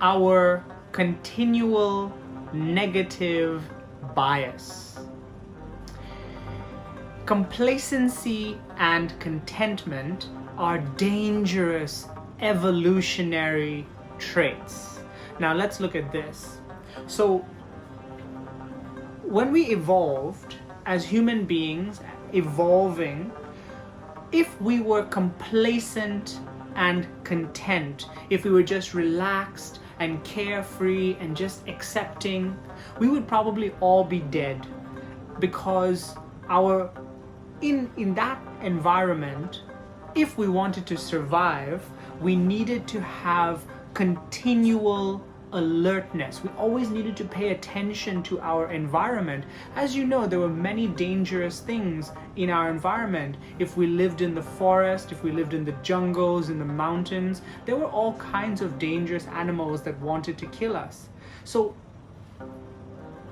our continual negative bias. Complacency and contentment are dangerous evolutionary traits. Now let's look at this. So when we evolved as human beings, evolving, if we were complacent and content, if we were just relaxed and carefree and just accepting, we would probably all be dead, because in that environment, if we wanted to survive, we needed to have continual alertness. We always needed to pay attention to our environment. As you know, there were many dangerous things in our environment. If we lived in the forest, if we lived in the jungles, in the mountains, there were all kinds of dangerous animals that wanted to kill us. So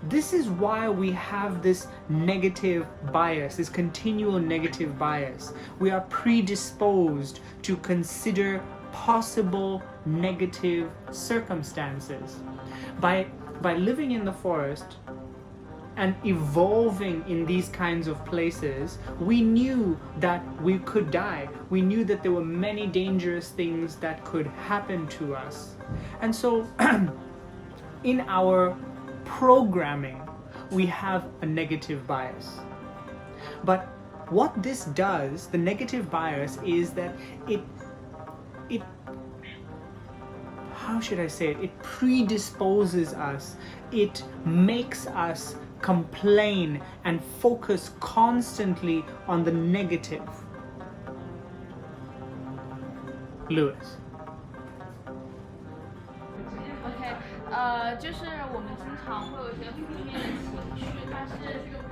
this is why we have this negative bias, this continual negative bias. We are predisposed to consider possible negative circumstances. By living in the forest and evolving in these kinds of places, we knew that we could die. We knew that there were many dangerous things that could happen to us. And so in our programming, we have a negative bias. But what this does, the negative bias, is that it how should I say it? It predisposes us. It makes us complain and focus constantly on the negative. Lewis. OK，就是我们经常会有一些负面的情绪，它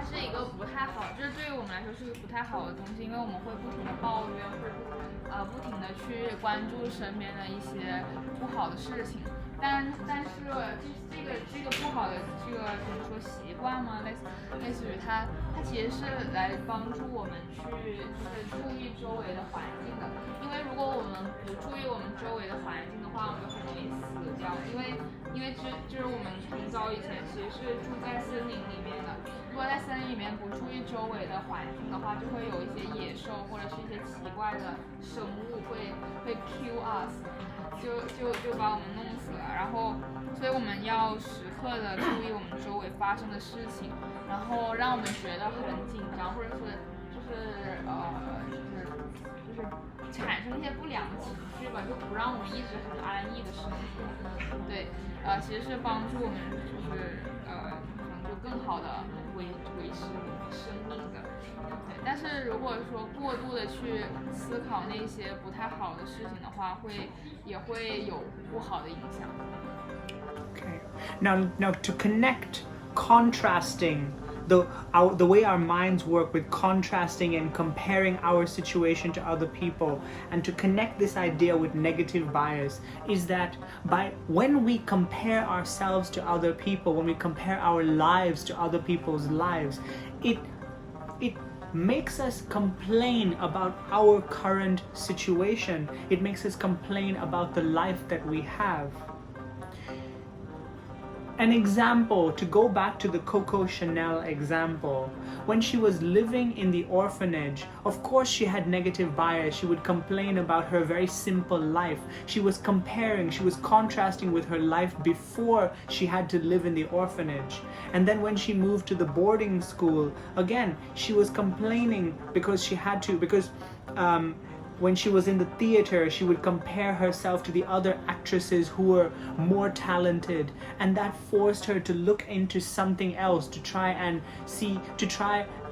是一个不太好，就是对于我们来说是一个不太好的东西，因为我们会不停的抱怨，会不停的去关注身边的一些不好的事情。但是这个不好的这个怎么说习惯吗？类似于它其实是来帮助我们去就是注意周围的环境的。因为如果我们不注意我们周围的环境的话，我们就很容易死掉。因为就是我们很早以前其实是住在森林里面的。如果在森林里面不注意周围的环境的话，就会有一些野兽或者是一些奇怪的生物会 kill us。就把我们弄死了，然后，所以我们要时刻的注意我们周围发生的事情，然后让我们觉得很紧张，或者是就是产生一些不良情绪吧，就不让我们一直很安逸的生活。对，其实是帮助我们就是能够更好的维持生命的。但是如果说过度的去思考那些不太好的事情的话，也会有不好的影响。Okay. Now to connect contrasting the way our minds work with contrasting and comparing our situation to other people, and to connect this idea with negative bias, is that when we compare ourselves to other people, when we compare our lives to other people's lives, it makes us complain about our current situation. It makes us complain about the life that we have. An example, to go back to the Coco Chanel example, when she was living in the orphanage, of course she had negative bias. She would complain about her very simple life. She was comparing, she was contrasting with her life before she had to live in the orphanage. And then when she moved to the boarding school, again, she was complaining because she had to, when she was in the theater, she would compare herself to the other actresses who were more talented, and that forced her to look into something else, to try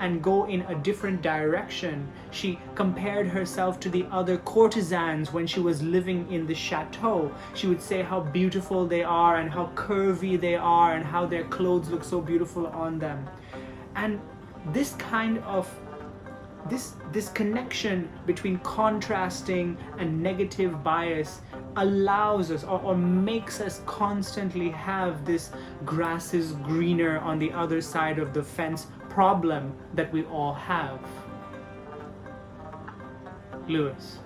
and go in a different direction. She compared herself to the other courtesans when she was living in the chateau. She would say how beautiful they are and how curvy they are and how their clothes look so beautiful on them. And this kind of this connection between contrasting and negative bias allows us or makes us constantly have this grass is greener on the other side of the fence problem that we all have. Lewis.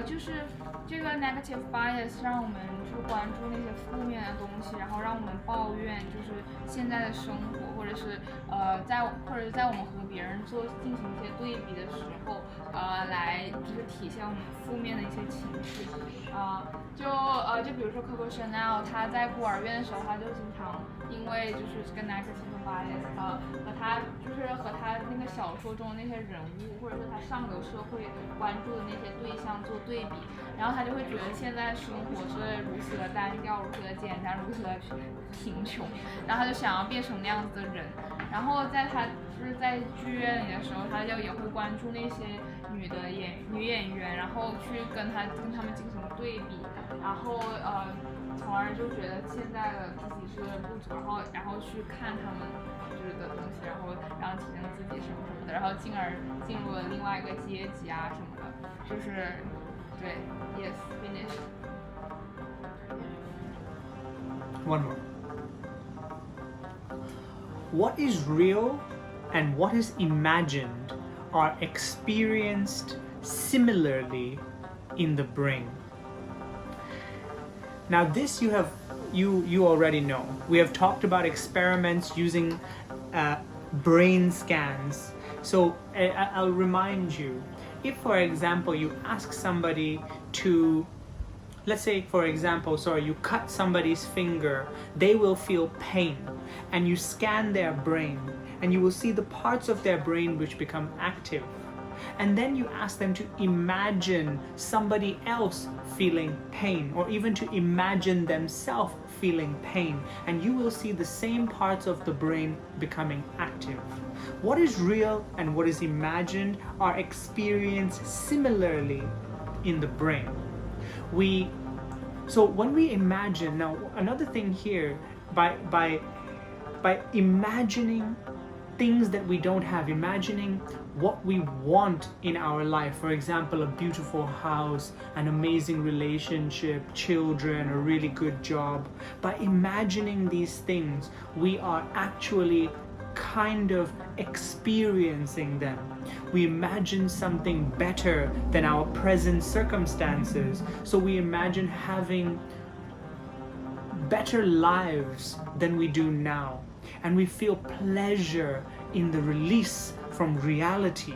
就是这个 negative bias 让我们去关注那些负面的东西，然后让我们抱怨就是现在的生活，或者是在我们和别人进行一些对比的时候，来就是体现我们负面的一些情绪。就比如说 Coco Chanel， 他在孤儿院的时候，他就经常因为就是这个 negative bias，和他那个小说中的那些人物，或者是他上流社会关注的那些对象做对比，然后他就会觉得现在生活是如此的单调，如此的简单，如此的贫穷，然后他就想要变成那样子的人。然后就是在剧院里的时候，他也会关注那些女演员，然后去跟他们进行对比，然后从而就觉得现在的自己是不足，然后去看他们就是的东西，然后提升自己什么的，然后进而进入了另外一个阶级啊什么的，就是对 ，yes finish。One more. What is real and what is imagined are experienced similarly in the brain. Now this you already know. We have talked about experiments using brain scans. So I'll remind you, if for example you ask somebody to, let's say for example, you cut somebody's finger, they will feel pain, and you scan their brain and you will see the parts of their brain which become active. And then you ask them to imagine somebody else feeling pain, or even to imagine themselves feeling pain, and you will see the same parts of the brain becoming active. What is real and what is imagined are experienced similarly in the brain. So when we imagine, now another thing here, by imagining things that we don't have, imagining what we want in our life, for example, a beautiful house, an amazing relationship, children, a really good job. By imagining these things, we are actually kind of experiencing them. We imagine something better than our present circumstances. So we imagine having better lives than we do now. And we feel pleasure in the release from reality.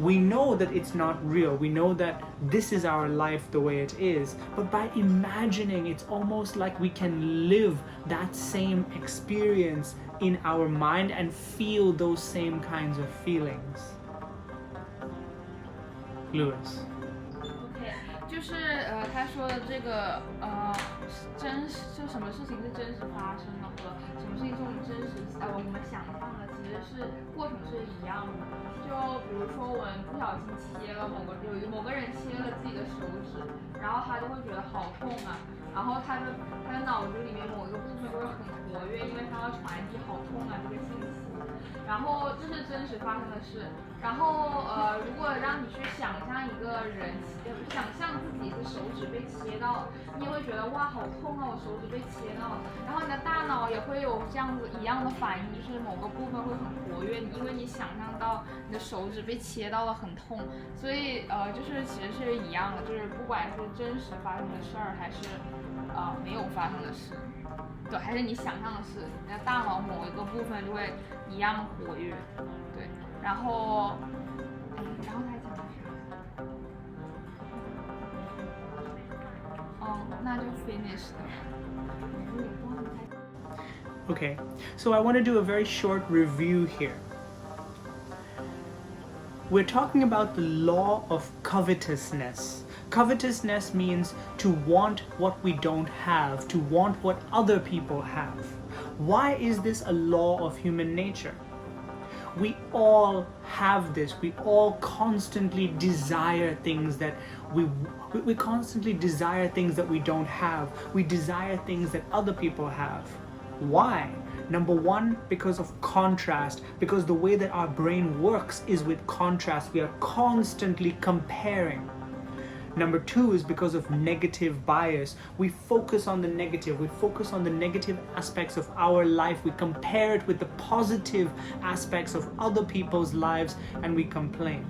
We know that it's not real. We know that this is our life the way it is. But by imagining, it's almost like we can live that same experience in our mind and feel those same kinds of feelings. Lewis. 就是他说的这个就什么事情是真实发生的和什么事情是我们我们想象的，其实是过程是一样的。就比如说我们不小心切了某个人切了自己的手指，然后他就会觉得好痛啊，然后他的脑子里面某一个部分就会很活跃，因为他要传递好痛啊这个信息。然后这是真实发生的事。然后如果让你去想象一个人，想象自己的手指被切到了，你也会觉得哇好痛啊，我手指被切到了。然后你的大脑也会有这样子一样的反应，就是某个部分会很活跃，因为你想象到你的手指被切到了很痛，所以就是其实是一样的，就是不管是真实发生的事儿还是没有发生的事。对，还是你想象的事，你的大脑某一个部分就会一样活跃，对，然后他还讲的啥？那就 finish 了。Okay, so I want to do a very short review here. We're talking about the law of covetousness. Covetousness means to want what we don't have, to want what other people have. Why is this a law of human nature? We all have this. We all constantly desire things that we constantly desire things that we don't have. We desire things that other people have. Why? Number one, because of contrast, because the way that our brain works is with contrast. We are constantly comparing. Number two is because of negative bias. We focus on the negative. We focus on the negative aspects of our life. We compare it with the positive aspects of other people's lives and we complain.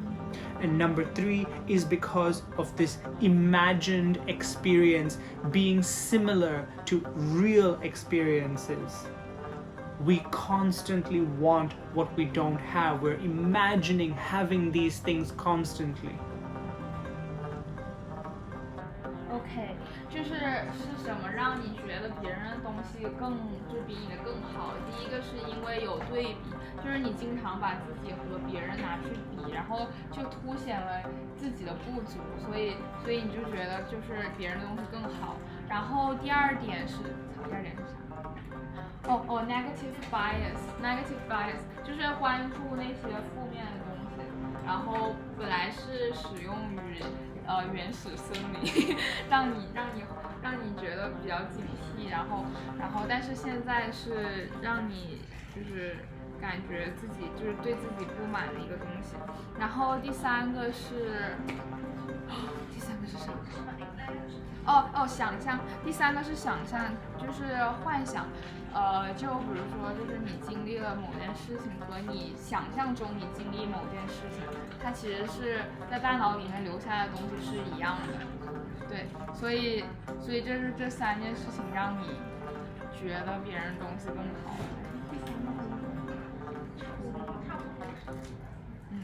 And number 3 is because of this imagined experience being similar to real experiences. We constantly want what we don't have. We're imagining having these things constantly. OK， 就是什么让你觉得别人的东西就比你的更好？第一个是因为有对比，就是你经常把自己和别人拿去比，然后就凸显了自己的不足，所以你就觉得就是别人的东西更好。然后第二点是啥？negative bias 就是关注那些负面的东西，然后本来是使用于原始森林，让你觉得比较警惕，然后但是现在是让你就是感觉自己就是对自己不满的一个东西。然后第三个是啥？想象。第三个是想象，就是幻想。就比如说，就是你经历了某件事情和你想象中你经历某件事情，它其实是在大脑里面留下的东西是一样的。对，所以这是这3件事情让你觉得别人的东西更好。第3个